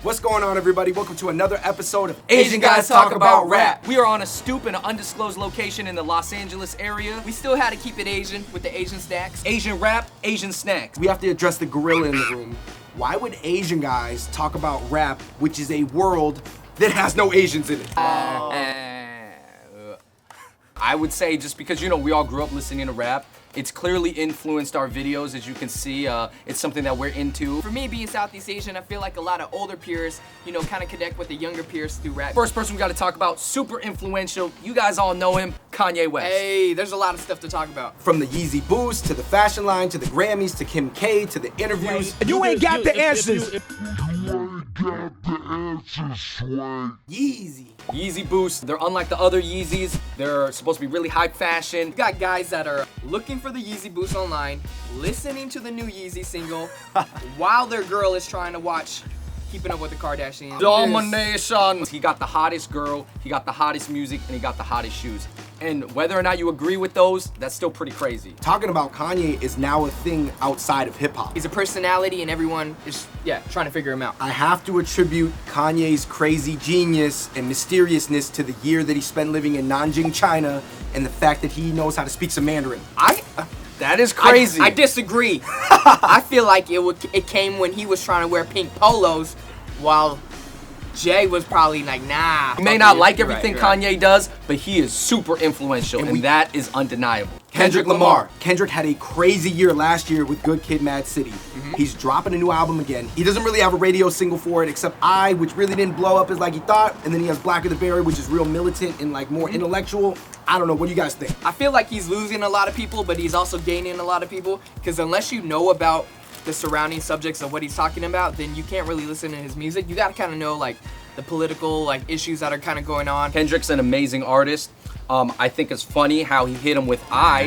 What's going on, everybody? Welcome to another episode of Asian Guys Talk About Rap. We are on a stoop in an undisclosed location in the Los Angeles area. We still had to keep it Asian with the Asian snacks. Asian rap, Asian snacks. We have to address the gorilla in the room. Why would Asian guys talk about rap, which is a world that has no Asians in it? I would say just because, you know, we all grew up listening to rap, it's clearly influenced our videos, as you can see. It's something that we're into. For me, being Southeast Asian, I feel like a lot of older peers, you know, kind of connect with the younger peers through rap. First person we got to talk about, super influential. You guys all know him, Kanye West. Hey, there's a lot of stuff to talk about. From the Yeezy Boost, to the fashion line, to the Grammys, to Kim K, to the interviews. You ain't got the answers. Yeezy. Yeezy Boost, they're unlike the other Yeezys. They're supposed to be really high fashion. You got guys that are looking for the Yeezy Boost online, listening to the new Yeezy single, while their girl is trying to watch Keeping Up with the Kardashians. Domination. He got the hottest girl, he got the hottest music, and he got the hottest shoes. And whether or not you agree with those, that's still pretty crazy. Talking about Kanye is now a thing outside of hip-hop. He's a personality and everyone is, trying to figure him out. I have to attribute Kanye's crazy genius and mysteriousness to the year that he spent living in Nanjing, China, and the fact that he knows how to speak some Mandarin. That is crazy. I disagree. I feel like it came when he was trying to wear pink polos, while Jay was probably like, nah. You may not like everything Kanye does, but he is super influential, and that is undeniable. Kendrick Lamar. Kendrick had a crazy year last year with Good Kid, Mad City. He's dropping a new album again. He doesn't really have a radio single for it, except I, which really didn't blow up as like he thought. And then he has Blacker the Berry, which is real militant and like more intellectual. I don't know, what do you guys think? I feel like he's losing a lot of people, but he's also gaining a lot of people, because unless you know about the surrounding subjects of what he's talking about, then you can't really listen to his music. You gotta kind of know like the political like issues that are kind of going on. Kendrick's an amazing artist. I think it's funny how he hit him with I.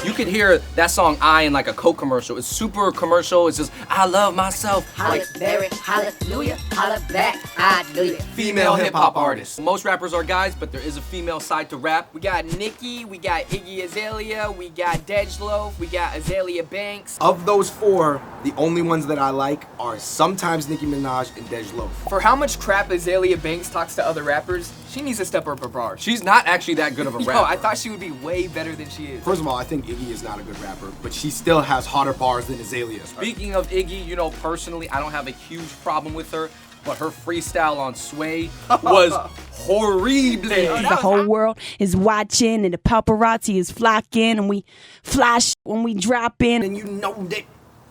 You could hear that song I in like a Coke commercial. It's super commercial. It's just, I love myself. Holla, Berry, hallelujah, holla back, I do it. Female hip-hop artists. Most rappers are guys, but there is a female side to rap. We got Nicki, we got Iggy Azalea, we got Dej we got Azalea Banks. Of those four, the only ones that I like are sometimes Nicki Minaj and Dej Loaf. For how much crap Azalea Banks talks to other rappers, she needs to step up her bars. She's not actually that good of a rapper. No, I thought she would be way better than she is. First of all, I think Iggy is not a good rapper, but she still has hotter bars than Azalea. Speaking of Iggy, you know, personally, I don't have a huge problem with her, but her freestyle on Sway was horrible. The whole world is watching and the paparazzi is flocking and we flash when we drop in. And you know that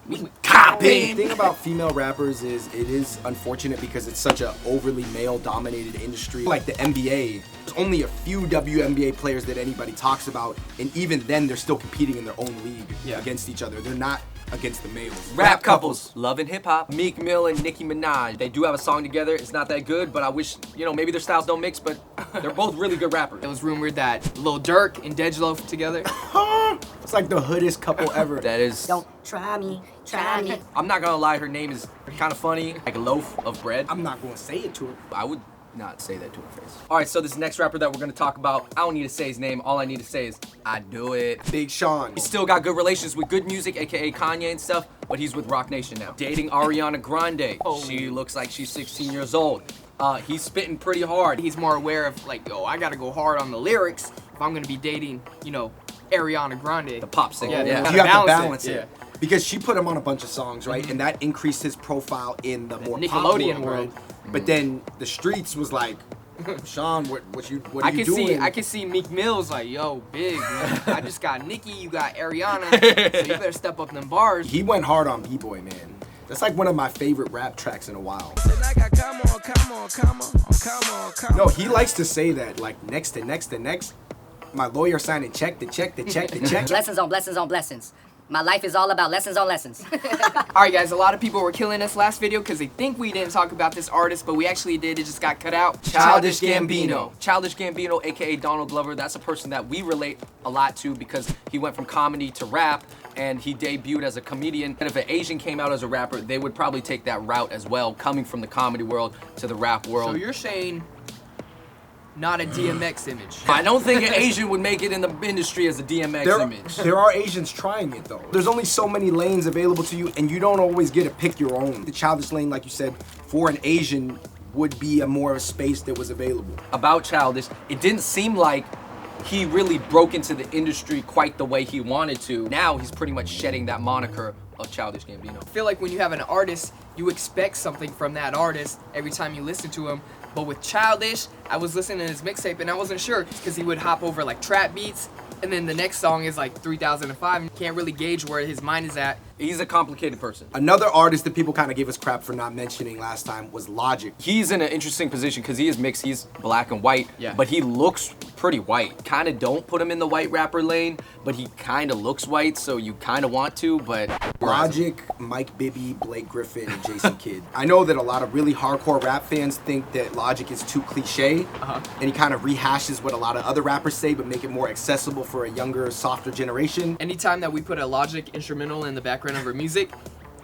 we copying. The thing about female rappers is it is unfortunate because it's such an overly male-dominated industry. Like the NBA, there's only a few WNBA players that anybody talks about, and even then they're still competing in their own league against each other. They're not against the males. Rap couples, Love and Hip Hop, Meek Mill and Nicki Minaj. They do have a song together. It's not that good, but I wish, you know, maybe their styles don't mix, but they're both really good rappers. It was rumored that Lil Durk and Dej Loaf together. It's like the hoodest couple ever. That is... Don't try me, try me. I'm not gonna lie, her name is kind of funny, like a loaf of bread. I'm not gonna say it to her. I would not say that to her face. All right, so this next rapper that we're gonna talk about, I don't need to say his name. All I need to say is, I do it. Big Sean. He's still got good relations with Good Music, aka Kanye and stuff, but he's with Roc Nation now. Dating Ariana Grande. Oh. She looks like she's 16 years old. He's spitting pretty hard. He's more aware of like, yo, I gotta go hard on the lyrics if I'm gonna be dating, you know, Ariana Grande. The pop singer. Yeah. You have to balance it. Yeah. Because she put him on a bunch of songs, right? And that increased his profile in the more Nickelodeon pop world. But then the streets was like, Sean, what are you doing? I can see Meek Mill's like, yo, big, man. I just got Nicki, you got Ariana, so you better step up them bars. He went hard on B-Boy, man. That's like one of my favorite rap tracks in a while. No, he likes to say that, like, next to next to next. My lawyer signed a check, the check. Blessings on blessings on blessings. My life is all about lessons on lessons. Alright guys, a lot of people were killing us last video because they think we didn't talk about this artist, but we actually did. It just got cut out. Childish Gambino. Childish Gambino, aka Donald Glover, that's a person that we relate a lot to because he went from comedy to rap and he debuted as a comedian. And if an Asian came out as a rapper, they would probably take that route as well, coming from the comedy world to the rap world. So you're saying not a DMX image. I don't think an Asian would make it in the industry as a DMX image. There are Asians trying it though. There's only so many lanes available to you, and you don't always get to pick your own. The Childish lane, like you said, for an Asian would be a more space that was available. About Childish, it didn't seem like he really broke into the industry quite the way he wanted to. Now he's pretty much shedding that moniker of Childish Gambino. I feel like when you have an artist, you expect something from that artist every time you listen to him. But with Childish, I was listening to his mixtape and I wasn't sure because he would hop over like trap beats and then the next song is like 3005. You can't really gauge where his mind is at. He's a complicated person. Another artist that people kind of gave us crap for not mentioning last time was Logic. He's in an interesting position because he is mixed. He's black and white, but he looks pretty white. Kind of don't put him in the white rapper lane, but he kind of looks white, so you kind of want to, but... Logic, Mike Bibby, Blake Griffin, and Jason Kidd. I know that a lot of really hardcore rap fans think that Logic is too cliche, and he kind of rehashes what a lot of other rappers say, but make it more accessible for a younger, softer generation. Anytime that we put a Logic instrumental in the background of our music,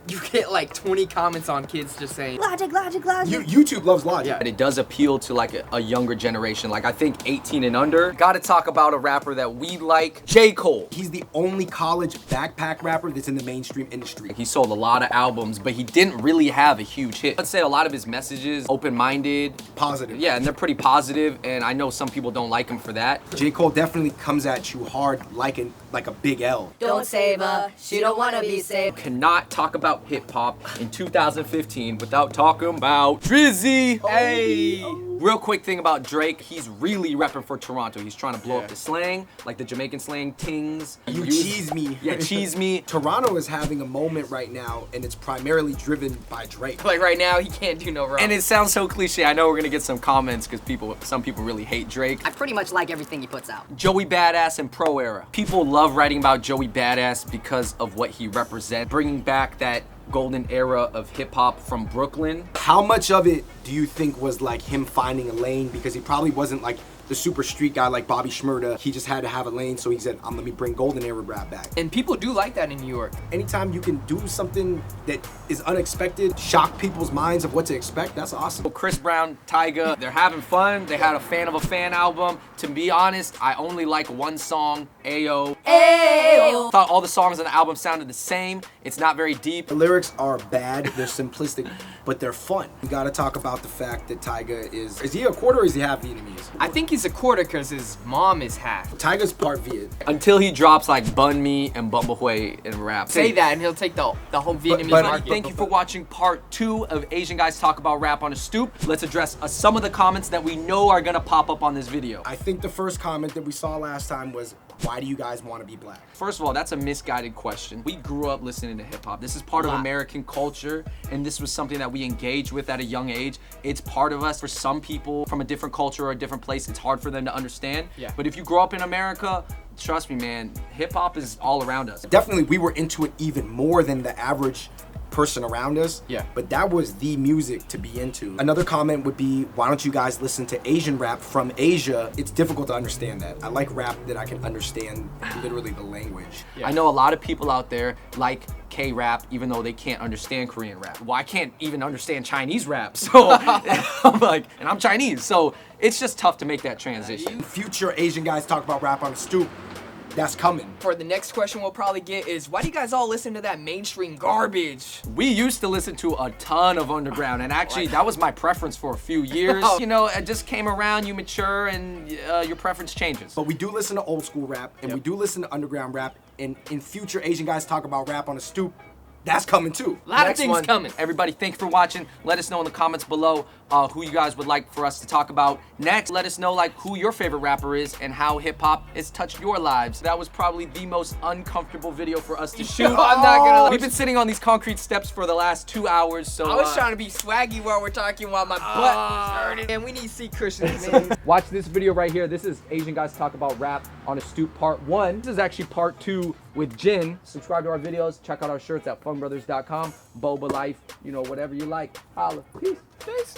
you get like 20 comments on kids just saying Logic, Logic, Logic. YouTube loves Logic. Yeah, but it does appeal to like a younger generation. Like I think 18 and under. Gotta talk about a rapper that we like, J. Cole. He's the only college backpack rapper that's in the mainstream industry. He sold a lot of albums, but he didn't really have a huge hit. Let's say a lot of his messages, open-minded. Positive. Yeah, and they're pretty positive, and I know some people don't like him for that. J. Cole definitely comes at you hard like a big L. Don't save her, she don't wanna be saved. Cannot talk about hip-hop in 2015 without talking about Drizzy. Hey! Real quick thing about Drake, he's really repping for Toronto. He's trying to blow up the slang, like the Jamaican slang, tings. You cheese me. Yeah, cheese me. Toronto is having a moment right now, and it's primarily driven by Drake. Like right now, he can't do no wrong. And it sounds so cliche. I know we're gonna get some comments because some people really hate Drake. I pretty much like everything he puts out. Joey Badass and Pro Era. People love writing about Joey Badass because of what he represents, bringing back that golden era of hip hop from Brooklyn. How much of it do you think was like him finding a lane, because he probably wasn't like the super street guy like Bobby Shmurda? He just had to have a lane, so he said, let me bring golden era rap back. And people do like that in New York. Anytime you can do something that is unexpected, shock people's minds of what to expect, that's awesome. Chris Brown, TYGA, they're having fun. They had a Fan of a Fan album. To be honest, I only like one song, Ayo. Ayo. Thought all the songs on the album sounded the same. It's not very deep. The lyrics are bad, they're simplistic, but they're fun. We gotta talk about the fact that TYGA is he a quarter or is he half Vietnamese? I think he's a quarter because his mom is half. TYGA's part Viet. Until he drops like Bun Me and Bumblehway and rap. Say that and he'll take the whole Vietnamese market. Thank you for watching part 2 of Asian Guys Talk About Rap on a Stoop. Let's address some of the comments that we know are gonna pop up on this video. I think the first comment that we saw last time was, why do you guys want to be black? First of all, that's a misguided question. We grew up listening to hip hop. This is part of American culture, and this was something that we engaged with at a young age. It's part of us. For some people from a different culture or a different place, it's hard for them to understand. Yeah. But if you grow up in America, trust me, man, hip hop is all around us. Definitely, we were into it even more than the average person around us. Yeah. But that was the music to be into. Another comment would be, why don't you guys listen to Asian rap from Asia? It's difficult to understand that. I like rap that I can understand literally the language. I know a lot of people out there like K-rap, even though they can't understand Korean rap. Well, I can't even understand Chinese rap, so I'm like, and I'm Chinese, so it's just tough to make that transition. Future Asian Guys Talk About Rap on the Stoop. That's coming. For the next question we'll probably get is, why do you guys all listen to that mainstream garbage? We used to listen to a ton of underground, and actually that was my preference for a few years. You know, it just came around, you mature, and your preference changes. But we do listen to old school rap, and we do listen to underground rap, and in future Asian Guys Talk About Rap on the Stoop, that's coming too. A lot Next of things one, coming. Everybody, thank you for watching. Let us know in the comments below who you guys would like for us to talk about next. Let us know like who your favorite rapper is and how hip hop has touched your lives. That was probably the most uncomfortable video for us to shoot. I'm not gonna lie. We've been sitting on these concrete steps for the last 2 hours, so I was trying to be swaggy while we're talking while my butt hurting. And we need seat cushions, man. watch this video right here. This is Asian Guys Talk About Rap on a Stoop part 1. This is actually part 2 with Jin. Subscribe to our videos. Check out our shirts at fungbrothers.com. Boba Life, you know, whatever you like. Holla. Peace.